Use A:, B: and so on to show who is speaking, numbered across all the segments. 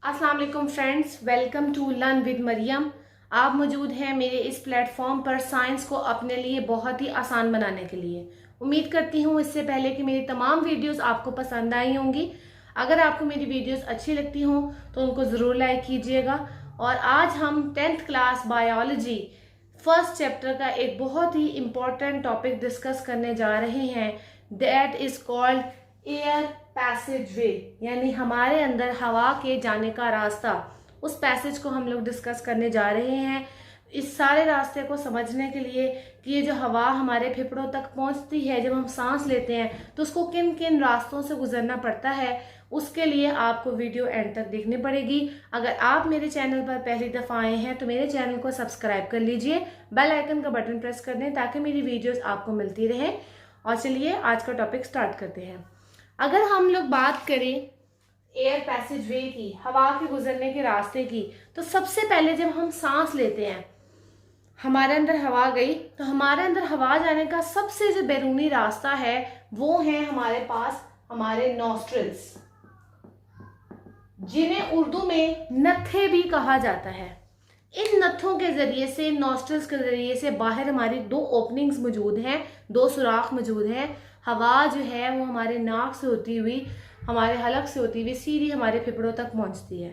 A: अस्सलाम वालेकुम friends, welcome to learn with Mariam. आप मौजूद हैं मेरे इस प्लेटफॉर्म पर साइंस को अपने लिए बहुत ही आसान बनाने के लिए। उम्मीद करती हूँ इससे पहले कि मेरी तमाम वीडियोस आपको पसंद आई होंगी। अगर आपको मेरी वीडियोस अच्छी लगती हों तो उनको ज़रूर लाइक कीजिएगा। और आज हम 10th class biology first chapter का एक बहुत ही इम्पोर्टेंट टॉपिक डिस्कस करने जा रहे हैं। That is called air passage वे, यानी हमारे अंदर हवा के जाने का रास्ता। उस पैसेज को हम लोग डिस्कस करने जा रहे हैं। इस सारे रास्ते को समझने के लिए कि ये जो हवा हमारे फेफड़ों तक पहुंचती है, जब हम सांस लेते हैं तो उसको किन किन रास्तों से गुजरना पड़ता है, उसके लिए आपको वीडियो एंड तक देखनी पड़ेगी। अगर आप मेरे चैनल पर पहली दफ़ा आए हैं तो मेरे चैनल को सब्सक्राइब कर लीजिए, बेल आइकन का बटन प्रेस कर दें ताकि मेरी वीडियोस आपको मिलती रहे। और चलिए आज का टॉपिक स्टार्ट करते हैं। अगर हम लोग बात करें एयर पैसेज वे की, हवा के गुजरने के रास्ते की, तो सबसे पहले जब हम सांस लेते हैं, हमारे अंदर हवा गई, तो हमारे अंदर हवा जाने का सबसे जो बैरूनी रास्ता है वो है हमारे पास हमारे नॉस्ट्रिल्स, जिन्हें उर्दू में नत्थे भी कहा जाता है। इन नथों के जरिए से, नॉस्ट्रिल्स के जरिए से बाहर हमारी दो ओपनिंग्स मौजूद हैं, दो सुराख मौजूद हैं। हवा जो है वो हमारे नाक से होती हुई, हमारे हलक से होती हुई सीधी हमारे फेफड़ों तक पहुंचती है।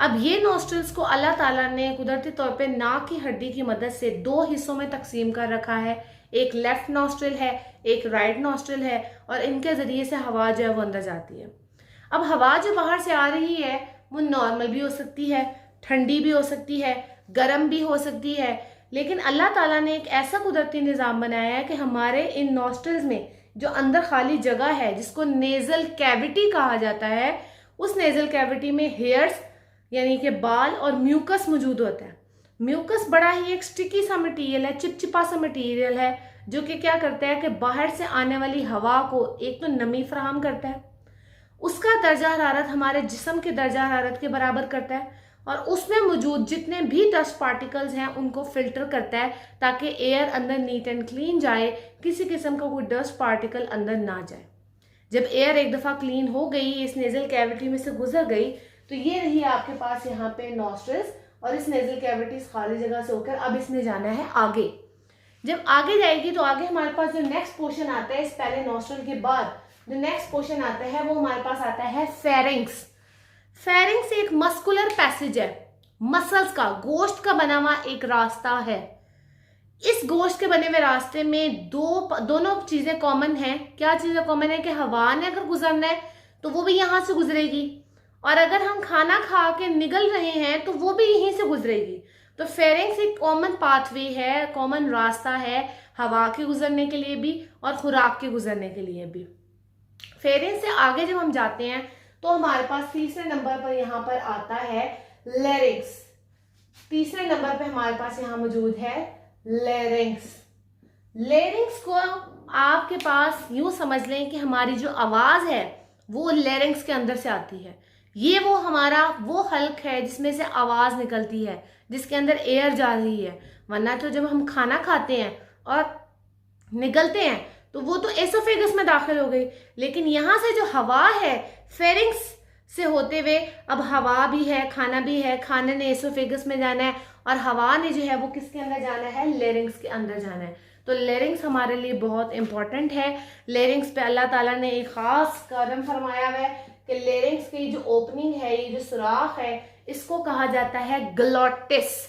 A: अब ये नॉस्ट्रिल्स को अल्लाह ताला ने कुदरती तौर पे नाक की हड्डी की मदद से दो हिस्सों में तकसीम कर रखा है। एक लेफ्ट नॉस्ट्रिल है, एक राइट नॉस्ट्रिल है, और इनके जरिए से हवा जो है वो अंदर जाती है। अब हवा जो बाहर से आ रही है वो नॉर्मल भी हो सकती है, ठंडी भी हो सकती है, गर्म भी हो सकती है, लेकिन अल्लाह ताला ने एक ऐसा कुदरती निज़ाम बनाया है कि हमारे इन नॉस्ट्रिल्स में जो अंदर खाली जगह है, जिसको नेजल कैविटी कहा जाता है, उस नेजल कैविटी में हेयर्स यानी कि बाल और म्यूकस मौजूद होता है। म्यूकस बड़ा ही एक स्टिकी सा मटेरियल है, चिपचिपा सा मटेरियल है, जो कि क्या करता है कि बाहर से आने वाली हवा को एक तो नमी फराहम करता है, उसका दर्जा हरारत हमारे जिस्म के दर्जा हरारत के बराबर करता है, और उसमें मौजूद जितने भी डस्ट पार्टिकल्स हैं उनको फिल्टर करता है ताकि एयर अंदर नीट एंड क्लीन जाए, किसी किस्म का कोई डस्ट पार्टिकल अंदर ना जाए। जब एयर एक दफ़ा क्लीन हो गई, इस नेजल कैविटी में से गुजर गई, तो ये रही आपके पास यहाँ पे नॉस्ट्रिल्स, और इस नेजल कैविटी खाली जगह से होकर अब इसने जाना है आगे। जब आगे जाएगी तो आगे हमारे पास जो नेक्स्ट पोर्शन आता है, इस पहले नॉस्ट्रिल के बाद जो नेक्स्ट पोर्शन आता है वो हमारे पास आता है फेरिंग्स। फेरिंग्स एक मस्कुलर पैसेज है, मसल्स का, गोश्त का बना हुआ एक रास्ता है। इस गोश्त के बने हुए रास्ते में दोनों चीजें कॉमन हैं। क्या चीजें कॉमन है कि हवा ने अगर गुजरना है तो वो भी यहां से गुजरेगी, और अगर हम खाना खा के निगल रहे हैं तो वो भी यहीं से गुजरेगी। तो फेरिंग्स एक कॉमन पाथवे है, कॉमन रास्ता है हवा के गुजरने के लिए भी और खुराक के गुजरने के लिए भी। फेरिंग्स से आगे जब हम जाते हैं तो हमारे पास तीसरे नंबर पर यहाँ पर आता है लैरिंक्स। तीसरे नंबर पे हमारे पास यहाँ मौजूद है लैरिंक्स। लैरिंक्स को आपके पास यूं समझ लें कि हमारी जो आवाज है वो लैरिंक्स के अंदर से आती है। ये वो हमारा वो हल्क है जिसमें से आवाज निकलती है, जिसके अंदर एयर जा रही है। वरना तो जब हम खाना खाते हैं और निगलते हैं तो वो तो एसोफेगस में दाखिल हो गई, लेकिन यहाँ से जो हवा है फेरिंग्स से होते हुए, अब हवा भी है, खाना भी है, खाने ने एसोफेगस में जाना है और हवा ने जो है वो किसके अंदर जाना है, लेरिंग्स के अंदर जाना है। तो लेरिंग्स हमारे लिए बहुत इंपॉर्टेंट है। लेरिंग्स पे अल्लाह ताला ने एक खास करम फरमाया हुआ है कि लेरिंग्स की जो ओपनिंग है, ये जो सुराख है, इसको कहा जाता है ग्लॉटिस।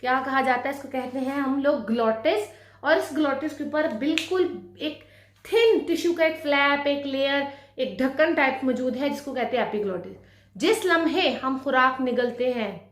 A: क्या कहा जाता है इसको? कहते हैं हम लोग ग्लॉटिस। और इस ग्लॉटिस के ऊपर बिल्कुल एक थिन टिश्यू का एक फ्लैप, एक लेयर, एक ढक्कन टाइप मौजूद है जिसको कहते हैं एपिग्लॉटिस। जिस लम्हे हम खुराक निगलते हैं,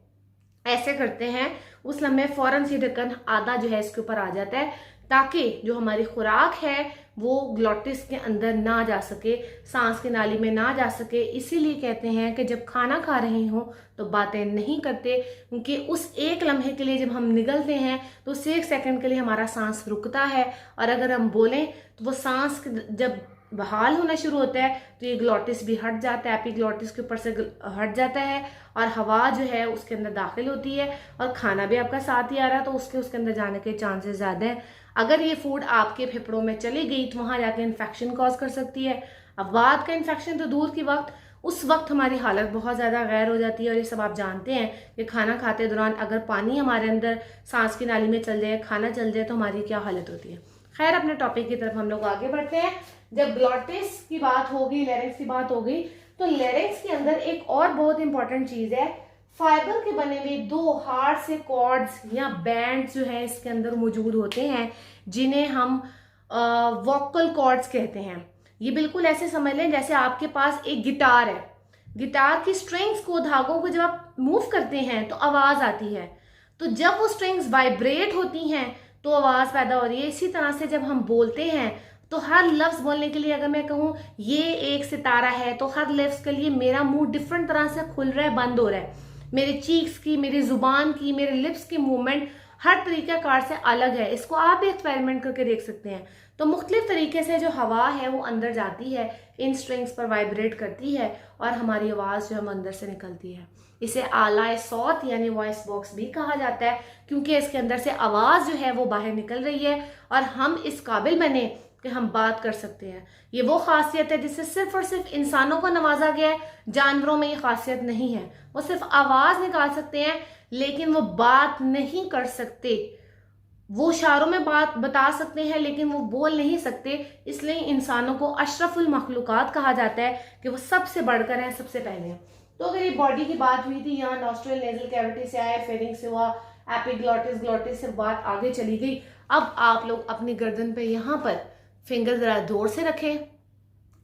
A: ऐसे करते हैं, उस लम्हे फौरन से ढक्कन आधा जो है इसके ऊपर आ जाता है, ताकि जो हमारी खुराक है वो ग्लॉटिस के अंदर ना जा सके, सांस की नाली में ना जा सके। इसीलिए कहते हैं कि जब खाना खा रहे हो तो बातें नहीं करते, क्योंकि उस एक लम्हे के लिए जब हम निगलते हैं तो उस एक सेकंड के लिए हमारा सांस रुकता है, और अगर हम बोलें तो वो सांस जब बहाल होना शुरू होता है तो ये ग्लॉटिस भी हट जाता है, एपिग्लॉटिस के ऊपर से हट जाता है, और हवा जो है उसके अंदर दाखिल होती है, और खाना भी आपका साथ ही आ रहा है तो उसके अंदर जाने के चांसेस ज़्यादा हैं। अगर ये फूड आपके फेफड़ों में चली गई तो वहां जाके इन्फेक्शन कॉज कर सकती है। अब बात का इन्फेक्शन तो दूर की वक्त, उस वक्त हमारी हालत बहुत ज़्यादा गैर हो जाती है। और ये सब आप जानते हैं कि खाना खाते दौरान अगर पानी हमारे अंदर सांस की नाली में चल जाए, खाना चल जाए, तो हमारी क्या हालत होती है। खैर, अपने टॉपिक की तरफ हम लोग आगे बढ़ते हैं। जब ग्लॉटिस की बात होगी, लेरिंक्स की बात होगी, तो लेरिंक्स के अंदर एक और बहुत इंपॉर्टेंट चीज है, फाइबर के बने हुए 2 हार्ड से कॉर्ड्स या बैंड जो है इसके अंदर मौजूद होते हैं, जिन्हें हम वोकल कॉर्ड्स कहते हैं। ये बिल्कुल ऐसे समझ लें जैसे आपके पास एक गिटार है, गिटार की स्ट्रिंग्स को, धागों को जब आप मूव करते हैं तो आवाज आती है, तो जब वो स्ट्रिंग्स वाइब्रेट होती हैं तो आवाज पैदा हो रही है। इसी तरह से जब हम बोलते हैं तो हर लफ्ज बोलने के लिए अगर मैं कहूँ ये एक सितारा है, तो हर लफ्ज के लिए मेरा मुंह डिफरेंट तरह से खुल रहा है, बंद हो रहा है। मेरे चीक्स की, मेरी जुबान की, मेरे लिप्स की मूवमेंट हर तरीकाकार से अलग है। इसको आप भी एक्सपेरिमेंट करके देख सकते हैं। तो मुख्तलिफ तरीके से जो हवा है वो अंदर जाती है, इन स्ट्रिंग्स पर वाइब्रेट करती है और हमारी आवाज़ जो है अंदर से निकलती है। इसे आलाए सौत यानी वॉइस बॉक्स भी कहा जाता है, क्योंकि इसके अंदर से आवाज़ जो है वो बाहर निकल रही है और हम इस काबिल बने कि हम बात कर सकते हैं। ये वो खासियत है जिससे सिर्फ और सिर्फ इंसानों को नवाजा गया है, जानवरों में ये खासियत नहीं है। वो सिर्फ आवाज़ निकाल सकते हैं लेकिन वो बात नहीं कर सकते। वो इशारों में बात बता सकते हैं लेकिन वो बोल नहीं सकते। इसलिए इंसानों को अशरफुल मखलूकात कहा जाता है कि वो सबसे बढ़कर हैं, सबसे पहले हैं। तो अगर ये बॉडी की बात हुई थी, यहाँ नॉस्ट्रल नेजल कैविटी से आया, फेरिंग से हुआ, एपिग्लॉटिस, ग्लॉटिस से बात आगे चली गई। अब आप लोग अपनी गर्दन पे यहाँ पर फिंगर जरा जोर से रखें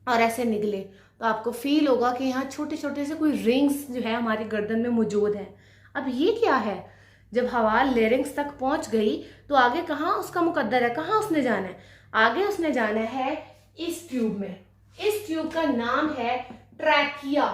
A: और ऐसे निगले, तो आपको फील होगा कि यहाँ छोटे छोटे से कोई रिंग्स जो है हमारी गर्दन में मौजूद है। अब ये क्या है? जब हवा लेरिंग्स तक पहुंच गई तो आगे कहाँ उसका मुकद्दर है, कहाँ उसने जाना है? आगे उसने जाना है इस ट्यूब में। इस ट्यूब का नाम है ट्रैकिया।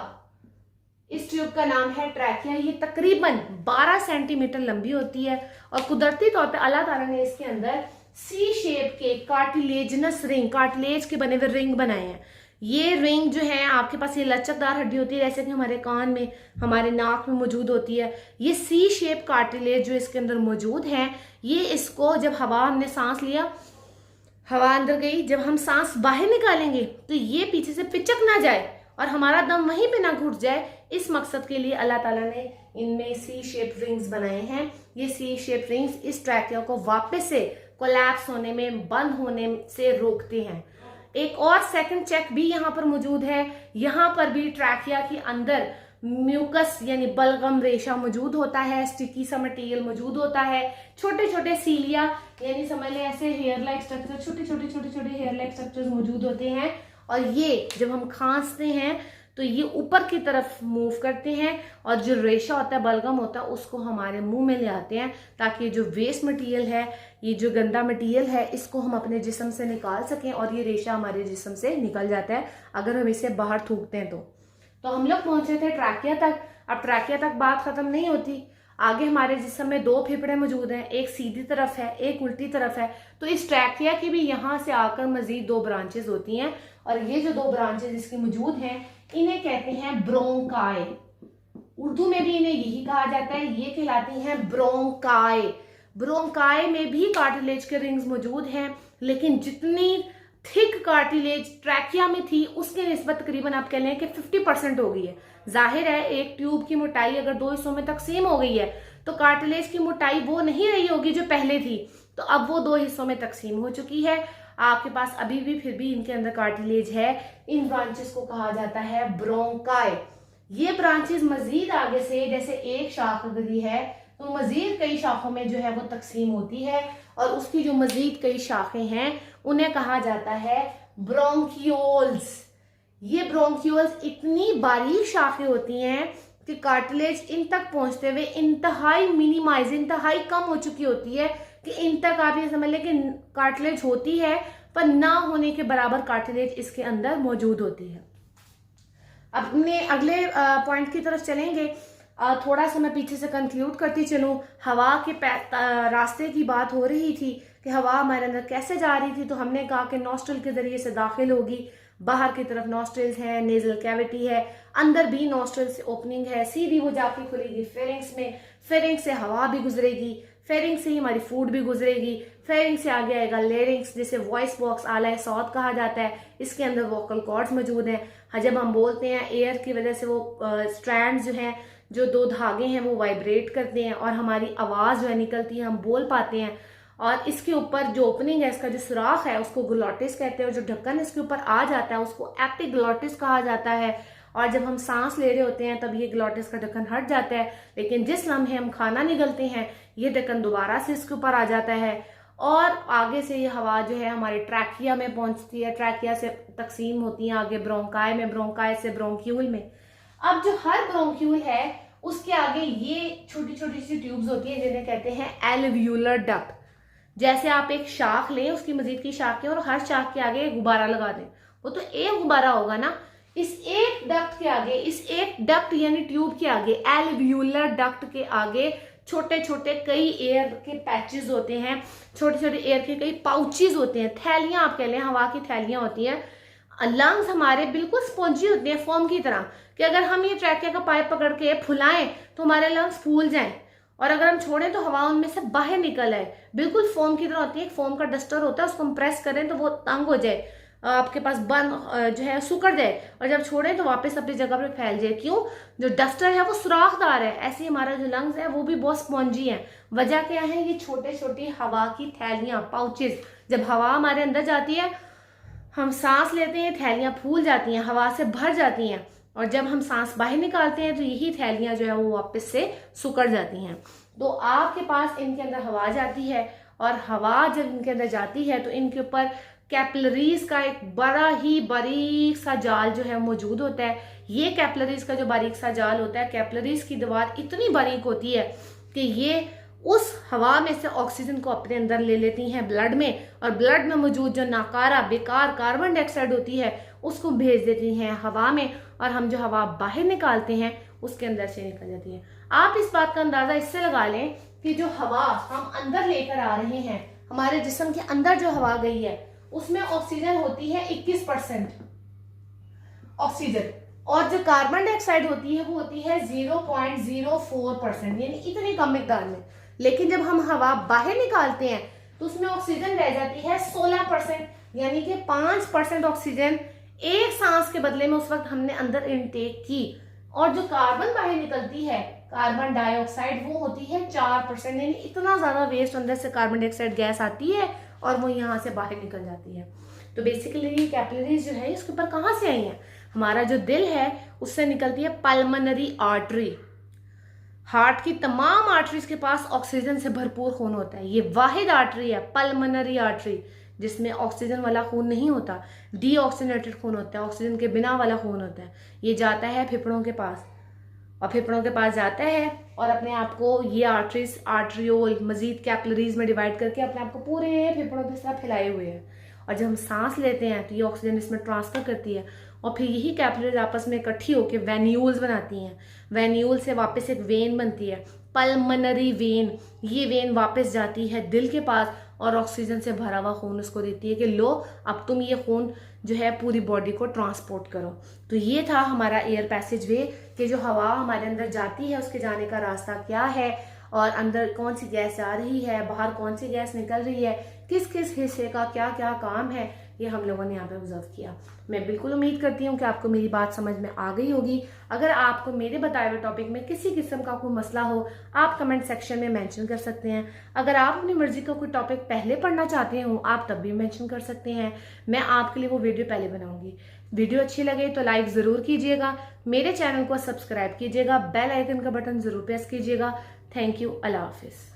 A: इस ट्यूब का नाम है ट्रैकिया। ये तकरीबन 12 सेंटीमीटर लंबी होती है और कुदरती तौर पे अल्लाह ताला ने इसके अंदर सी शेप के कार्टिलेजनस रिंग, कार्टिलेज के बने हुए रिंग बनाए हैं। ये रिंग जो है आपके पास, ये लचकदार हड्डी होती है जैसे कि हमारे कान में, हमारे नाक में मौजूद होती है। ये सी शेप कार्टिलेज जो इसके अंदर मौजूद है, ये इसको जब हवा हमने सांस लिया, हवा अंदर गई, जब हम सांस बाहर निकालेंगे तो ये पीछे से पिचक ना जाए और हमारा दम वहीं पे ना घुट जाए, इस मकसद के लिए अल्लाह ताला ने इनमें सी शेप रिंग्स बनाए हैं। ये सी शेप रिंग्स इस ट्रैकिया को वापस से कोलैप्स होने में, बंद होने से रोकते हैं। एक और सेकंड चेक भी यहाँ पर मौजूद है। यहाँ पर भी ट्रैकिया के अंदर म्यूकस यानी बलगम रेशा मौजूद होता है, स्टिकी सा मटेरियल मौजूद होता है, छोटे छोटे सीलिया यानी समझ लें ऐसे हेयर लाइक स्ट्रक्चर, छोटे छोटे हेयर लाइक स्ट्रक्चर्स मौजूद होते हैं। और ये जब हम खांसते हैं तो ये ऊपर की तरफ मूव करते हैं और जो रेशा होता है, बलगम होता है, उसको हमारे मुंह में ले आते हैं ताकि जो वेस्ट मटेरियल है, ये जो गंदा मटेरियल है, इसको हम अपने जिस्म से निकाल सकें और ये रेशा हमारे जिस्म से निकल जाता है अगर हम इसे बाहर थूकते हैं तो हम लोग पहुंचे थे ट्रैकिया तक। अब ट्रैकिया तक बात खत्म नहीं होती, आगे हमारे जिस्म में 2 फेफड़े मौजूद हैं, एक सीधी तरफ है, एक उल्टी तरफ है। तो इस ट्रैकिया की भी यहाँ से आकर मजीद 2 ब्रांचेस होती हैं और ये जो 2 ब्रांचेस इसकी मौजूद हैं, इन्हें कहते हैं ब्रोंकाई। उर्दू में भी इन्हें यही कहा जाता है, ये कहलाती हैं ब्रोंकाई। ब्रोंकाई में भी कार्टिलेज के रिंग्स मौजूद हैं, लेकिन जितनी थिक कार्टिलेज ट्रैकिया में थी उसके निस्बत तकरीबन आप कह लें कि 50% हो गई है। जाहिर है एक ट्यूब की मोटाई अगर 2 हिस्सों में तकसीम हो गई है तो कार्टिलेज की मोटाई वो नहीं रही होगी जो पहले थी, तो अब वो 2 हिस्सों में तकसीम हो चुकी है। आपके पास अभी भी फिर भी इनके अंदर कार्टिलेज है। इन ब्रांचेस को कहा जाता है ब्रोंकाई। ये ब्रांचेस मजीद आगे से, जैसे एक शाख अगर ये है तो मजीद कई शाखों में जो है वो तकसीम होती है और उसकी जो मजीद कई शाखें हैं उन्हें कहा जाता है ब्रोंकियोल्स। ये ब्रोंकियोल्स इतनी बारीक शाखें होती हैं कि कार्टिलेज इन तक पहुंचते हुए इंतहाई मिनिमाइज, इंतहाई कम हो चुकी होती है कि इन तक आप ये समझ लें कि कार्टिलेज होती है पर ना होने के बराबर कार्टिलेज इसके अंदर मौजूद होती है। अपने अगले पॉइंट की तरफ चलेंगे। थोड़ा सा मैं पीछे से कंक्लूड करती चलूँ। हवा के रास्ते की बात हो रही थी कि हवा हमारे अंदर कैसे जा रही थी, तो हमने कहा कि नॉस्ट्रल के जरिए से दाखिल होगी, बाहर की तरफ नॉस्ट्रल्स है, नेजल कैविटी है, अंदर भी नॉस्ट्रल से ओपनिंग है, सीधी वो जाके खुलेगी फेरिंग्स में, फेरिंग्स से हवा भी गुजरेगी, फेरिंग से ही हमारी फूड भी गुजरेगी। फेरिंग से आगे आएगा लेरिंग्स, जिसे वॉइस बॉक्स आला सौत कहा जाता है। इसके अंदर वोकल कॉर्ड्स मौजूद हैं। जब हम बोलते हैं एयर की वजह से वो स्ट्रैंड्स जो हैं, जो दो धागे हैं, वो वाइब्रेट करते हैं और हमारी आवाज़ जो है निकलती है, हम बोल पाते हैं। और इसके ऊपर जो ओपनिंग है, इसका जो सुराख है, उसको ग्लोटिस कहते हैं। और जो ढक्कन इसके ऊपर आ जाता है उसको एपिग्लोटिस कहा जाता है। और जब हम सांस ले रहे होते हैं तब ये ग्लोटिस का ढक्कन हट जाता है, लेकिन जिस लम्हे हम खाना निगलते हैं ये ढक्कन दोबारा से इसके ऊपर आ जाता है और आगे से ये हवा जो है हमारे ट्रैकिया में पहुंचती है। ट्रैकिया से तकसीम होती है आगे ब्रोंकाई में, ब्रोंकाई से ब्रोंक्यूल में। अब जो हर ब्रोंक्यूल है उसके आगे ये छोटी छोटी सी ट्यूब्स होती है जिन्हें कहते हैं एल्वियोलर डक्ट। जैसे आप एक शाख लें, उसकी मजीद की शाखें, और हर शाख के आगे एक गुब्बारा लगा दें, वो तो एक गुब्बारा होगा ना। इस एक डक्ट के आगे, इस एक डक्ट यानी ट्यूब के आगे, एल्वियोलर डक्ट के आगे छोटे छोटे कई एयर के पैचेस होते हैं, छोटे छोटे एयर के कई पाउचेस होते हैं, थैलियां आप कह लें, हवा की थैलियां होती हैं। लंग्स हमारे बिल्कुल स्पॉन्जी होते हैं, फोम की तरह, कि अगर हम ये ट्रैकिया का पाइप पकड़ के फुलाएं तो हमारे लंग्स फूल जाएं, और अगर हम छोड़ें तो हवा उनमें से बाहर निकल आए। बिल्कुल फोम की तरह होती है, एक फोम का डस्टर होता है, उसको हम प्रेस करें तो वो तंग हो जाए, आपके पास बन जो है सुकड़ जाए, और जब छोड़ें तो वापस अपनी जगह पर फैल जाए। क्यों? जो डस्टर है वो सुराखदार है। ऐसे ही हमारा जो लंग्स है वो भी बहुत स्पॉन्जी है। वजह क्या है? ये छोटे छोटी हवा की थैलियां, पाउचेस। जब हवा हमारे अंदर जाती है, हम सांस लेते हैं, थैलियां फूल जाती हैं, हवा से भर जाती हैं, और जब हम सांस बाहर निकालते हैं तो यही थैलियां जो है वो वापस से सुकड़ जाती हैं। तो आपके पास इनके अंदर हवा जाती है, और हवा जब इनके अंदर जाती है तो इनके ऊपर कैपिलरीज का एक बड़ा ही बारीक सा जाल जो है मौजूद होता है। ये कैपिलरीज का जो बारीक सा जाल होता है, कैपिलरीज की दीवार इतनी बारीक होती है कि ये उस हवा में से ऑक्सीजन को अपने अंदर ले लेती हैं ब्लड में, और ब्लड में मौजूद जो नाकारा बेकार कार्बन डाइऑक्साइड होती है उसको भेज देती हैं हवा में, और हम जो हवा बाहर निकालते हैं उसके अंदर से निकल जाती है। आप इस बात का अंदाजा इससे लगा लें कि जो हवा हम अंदर लेकर आ रहे हैं, हमारे जिस्म के अंदर जो हवा गई है उसमें ऑक्सीजन होती है 21% ऑक्सीजन, और जो कार्बन डाइऑक्साइड होती है वो होती है 0.04%, यानी इतनी कम मिकदार में। लेकिन जब हम हवा बाहर निकालते हैं तो उसमें ऑक्सीजन रह जाती है 16%, यानी कि 5% ऑक्सीजन एक सांस के बदले में उस वक्त हमने अंदर इनटेक की। और जो कार्बन बाहर निकलती है, कार्बन डाइऑक्साइड, वो होती है 4%, यानी इतना ज्यादा वेस्ट अंदर से कार्बन डाइऑक्साइड गैस आती है और वो यहाँ से बाहर निकल जाती है। तो बेसिकली ये कैपिलरीज जो है इसके ऊपर कहाँ से आई हैं? हमारा जो दिल है उससे निकलती है पल्मोनरी आर्टरी। हार्ट की तमाम आर्टरीज के पास ऑक्सीजन से भरपूर खून होता है। ये वाहिद आर्टरी है पल्मोनरी आर्टरी जिसमें ऑक्सीजन वाला खून नहीं होता, डीऑक्सीजनेटेड खून होता है, ऑक्सीजन के बिना वाला खून होता है। ये जाता है फेफड़ों के पास, और फेफड़ों के पास जाता है और अपने आप को ये आर्टरीज, आर्ट्रियोल, मजीद कैपिलरीज में डिवाइड करके अपने आप को पूरे फेफड़ों के साथ फैलाए हुए हैं। और जब हम सांस लेते हैं तो ये ऑक्सीजन इसमें ट्रांसफर करती है, और फिर यही कैपिलरीज आपस में इकट्ठी होकर वेन्यूल्स बनाती हैं। वेन्यूल से वापस एक वेन बनती है, पल्मोनरी वेन। ये वेन वापस जाती है दिल के पास और ऑक्सीजन से भरा हुआ खून उसको देती है कि लो अब तुम ये खून जो है पूरी बॉडी को ट्रांसपोर्ट करो। तो ये था हमारा एयर पैसेज वे, कि जो हवा हमारे अंदर जाती है उसके जाने का रास्ता क्या है, और अंदर कौन सी गैस जा रही है, बाहर कौन सी गैस निकल रही है, किस किस हिस्से का क्या क्या काम है, ये हम लोगों ने यहाँ पे ऑब्जर्व किया। मैं बिल्कुल उम्मीद करती हूँ कि आपको मेरी बात समझ में आ गई होगी। अगर आपको मेरे बताए हुए टॉपिक में किसी किस्म का कोई मसला हो, आप कमेंट सेक्शन में मेंशन कर सकते हैं। अगर आप अपनी मर्जी का कोई टॉपिक पहले पढ़ना चाहते हो, आप तब भी मेंशन कर सकते हैं। मैं आपके लिए वो वीडियो पहले बनाऊंगी। वीडियो अच्छी लगे तो लाइक ज़रूर कीजिएगा, मेरे चैनल को सब्सक्राइब कीजिएगा, बेल आइकन का बटन ज़रूर प्रेस कीजिएगा। Thank you. अल्लाह हाफिज़।